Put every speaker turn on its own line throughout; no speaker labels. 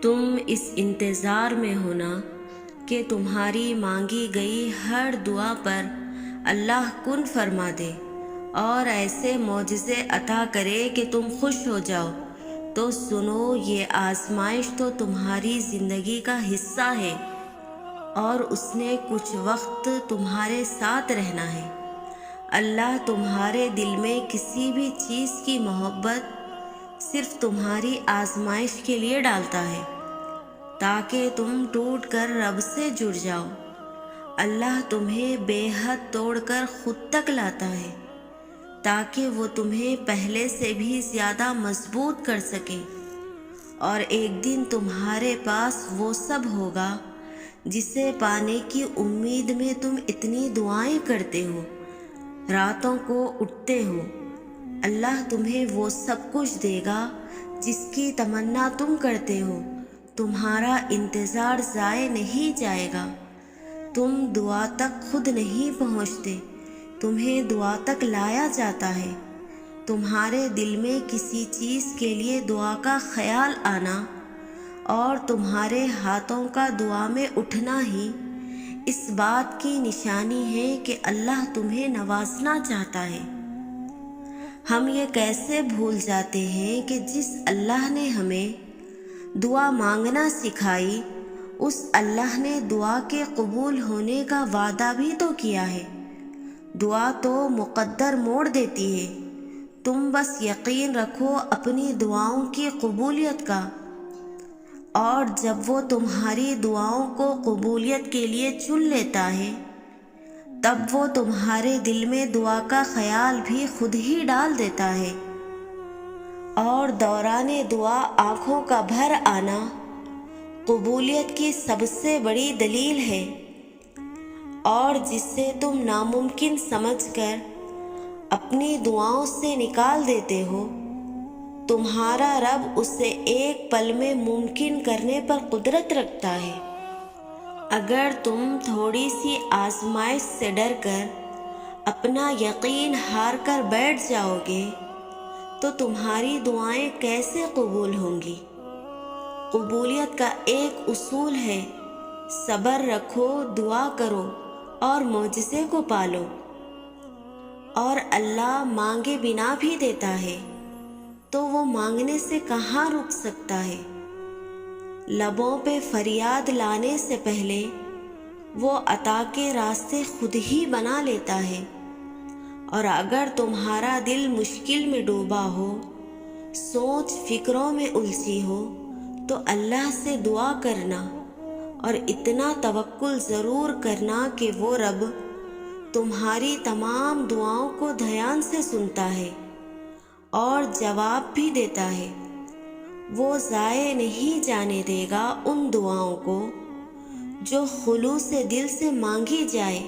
تم اس انتظار میں ہونا کہ تمہاری مانگی گئی ہر دعا پر اللہ کن فرما دے اور ایسے معجزے عطا کرے کہ تم خوش ہو جاؤ، تو سنو، یہ آزمائش تو تمہاری زندگی کا حصہ ہے اور اس نے کچھ وقت تمہارے ساتھ رہنا ہے۔ اللہ تمہارے دل میں کسی بھی چیز کی محبت صرف تمہاری آزمائش کے لیے ڈالتا ہے تاکہ تم ٹوٹ کر رب سے جڑ جاؤ۔ اللہ تمہیں بے حد توڑ کر خود تک لاتا ہے تاکہ وہ تمہیں پہلے سے بھی زیادہ مضبوط کر سکے، اور ایک دن تمہارے پاس وہ سب ہوگا جسے پانے کی امید میں تم اتنی دعائیں کرتے ہو، راتوں کو اٹھتے ہو۔ اللہ تمہیں وہ سب کچھ دے گا جس کی تمنا تم کرتے ہو۔ تمہارا انتظار ضائع نہیں جائے گا۔ تم دعا تک خود نہیں پہنچتے، تمہیں دعا تک لایا جاتا ہے۔ تمہارے دل میں کسی چیز کے لیے دعا کا خیال آنا اور تمہارے ہاتھوں کا دعا میں اٹھنا ہی اس بات کی نشانی ہے کہ اللہ تمہیں نوازنا چاہتا ہے۔ ہم یہ کیسے بھول جاتے ہیں کہ جس اللہ نے ہمیں دعا مانگنا سکھائی، اس اللہ نے دعا کے قبول ہونے کا وعدہ بھی تو کیا ہے۔ دعا تو مقدر موڑ دیتی ہے، تم بس یقین رکھو اپنی دعاؤں کی قبولیت کا، اور جب وہ تمہاری دعاؤں کو قبولیت کے لیے چن لیتا ہے تب وہ تمہارے دل میں دعا کا خیال بھی خود ہی ڈال دیتا ہے، اور دوران دعا آنکھوں کا بھر آنا قبولیت کی سب سے بڑی دلیل ہے، اور جسے تم ناممکن سمجھ کر اپنی دعاؤں سے نکال دیتے ہو، تمہارا رب اسے ایک پل میں ممکن کرنے پر قدرت رکھتا ہے۔ اگر تم تھوڑی سی آزمائش سے ڈر کر اپنا یقین ہار کر بیٹھ جاؤ گے تو تمہاری دعائیں کیسے قبول ہوں گی؟ قبولیت کا ایک اصول ہے، صبر رکھو، دعا کرو اور معجزے کو پالو، اور اللہ مانگے بنا بھی دیتا ہے، تو وہ مانگنے سے کہاں رک سکتا ہے؟ لبوں پہ فریاد لانے سے پہلے وہ عطا کے راستے خود ہی بنا لیتا ہے، اور اگر تمہارا دل مشکل میں ڈوبا ہو، سوچ فکروں میں الجھی ہو، تو اللہ سے دعا کرنا اور اتنا توکل ضرور کرنا کہ وہ رب تمہاری تمام دعاؤں کو دھیان سے سنتا ہے اور جواب بھی دیتا ہے۔ وہ ضائع نہیں جانے دے گا ان دعاؤں کو جو خلوص دل سے مانگی جائے،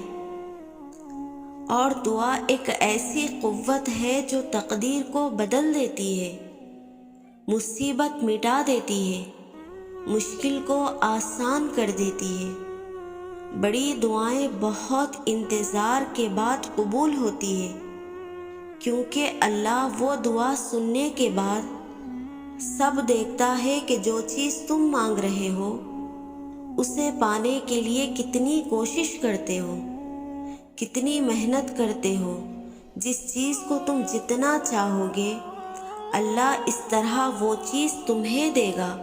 اور دعا ایک ایسی قوت ہے جو تقدیر کو بدل دیتی ہے، مصیبت مٹا دیتی ہے، مشکل کو آسان کر دیتی ہے۔ بڑی دعائیں بہت انتظار کے بعد قبول ہوتی ہے، کیونکہ اللہ وہ دعا سننے کے بعد سب دیکھتا ہے کہ جو چیز تم مانگ رہے ہو اسے پانے کے لیے کتنی کوشش کرتے ہو، کتنی محنت کرتے ہو۔ جس چیز کو تم جتنا چاہو گے اللہ اس طرح وہ چیز تمہیں دے گا۔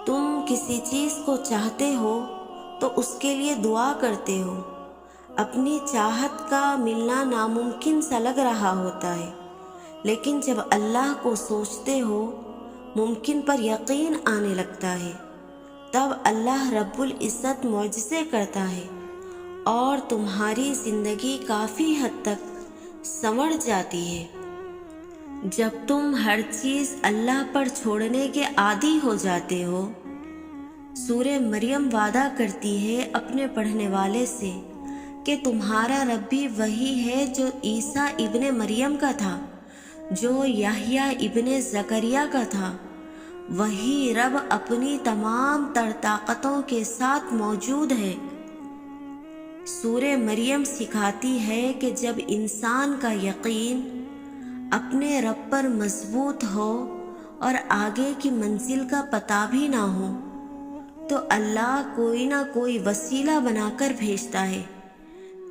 تم کسی چیز کو چاہتے ہو تو اس کے لیے دعا کرتے ہو، اپنی چاہت کا ملنا ناممکن سا لگ رہا ہوتا ہے، لیکن جب اللہ کو سوچتے ہو ممکن پر یقین آنے لگتا ہے، تب اللہ رب العزت معجزے کرتا ہے اور تمہاری زندگی کافی حد تک سنور جاتی ہے۔ جب تم ہر چیز اللہ پر چھوڑنے کے عادی ہو جاتے ہو، سورہ مریم وعدہ کرتی ہے اپنے پڑھنے والے سے کہ تمہارا رب بھی وہی ہے جو عیسیٰ ابن مریم کا تھا، جو یحییٰ ابن زکریہ کا تھا۔ وہی رب اپنی تمام تر طاقتوں کے ساتھ موجود ہے۔ سورہ مریم سکھاتی ہے کہ جب انسان کا یقین اپنے رب پر مضبوط ہو اور آگے کی منزل کا پتہ بھی نہ ہو تو اللہ کوئی نہ کوئی وسیلہ بنا کر بھیجتا ہے،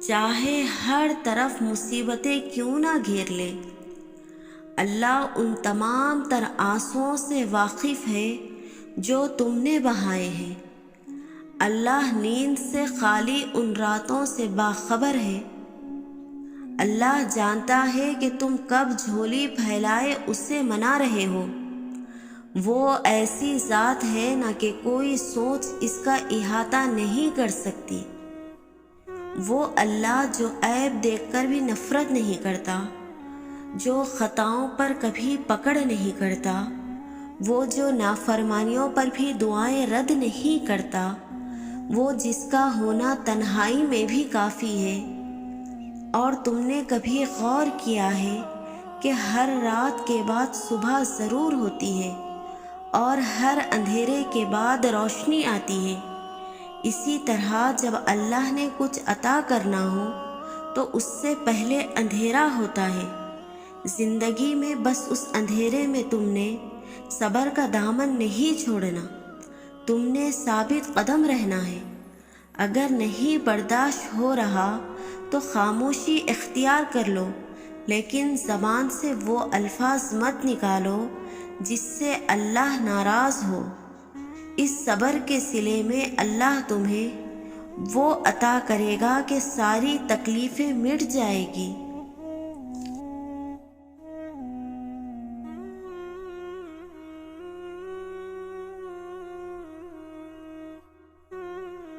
چاہے ہر طرف مصیبتیں کیوں نہ گھیر لے۔ اللہ ان تمام تر آنسوؤں سے واقف ہے جو تم نے بہائے ہیں۔ اللہ نیند سے خالی ان راتوں سے باخبر ہے۔ اللہ جانتا ہے کہ تم کب جھولی پھیلائے اسے منا رہے ہو۔ وہ ایسی ذات ہے نہ کہ کوئی سوچ اس کا احاطہ نہیں کر سکتی۔ وہ اللہ جو عیب دیکھ کر بھی نفرت نہیں کرتا، جو خطاؤں پر کبھی پکڑ نہیں کرتا، وہ جو نافرمانیوں پر بھی دعائیں رد نہیں کرتا، وہ جس کا ہونا تنہائی میں بھی کافی ہے۔ اور تم نے کبھی غور کیا ہے کہ ہر رات کے بعد صبح ضرور ہوتی ہے اور ہر اندھیرے کے بعد روشنی آتی ہے۔ اسی طرح جب اللہ نے کچھ عطا کرنا ہو تو اس سے پہلے اندھیرا ہوتا ہے۔ زندگی میں بس اس اندھیرے میں تم نے صبر کا دامن نہیں چھوڑنا، تم نے ثابت قدم رہنا ہے۔ اگر نہیں برداشت ہو رہا تو خاموشی اختیار کر لو، لیکن زبان سے وہ الفاظ مت نکالو جس سے اللہ ناراض ہو۔ اس صبر کے صلے میں اللہ تمہیں وہ عطا کرے گا کہ ساری تکلیفیں مٹ جائے گی۔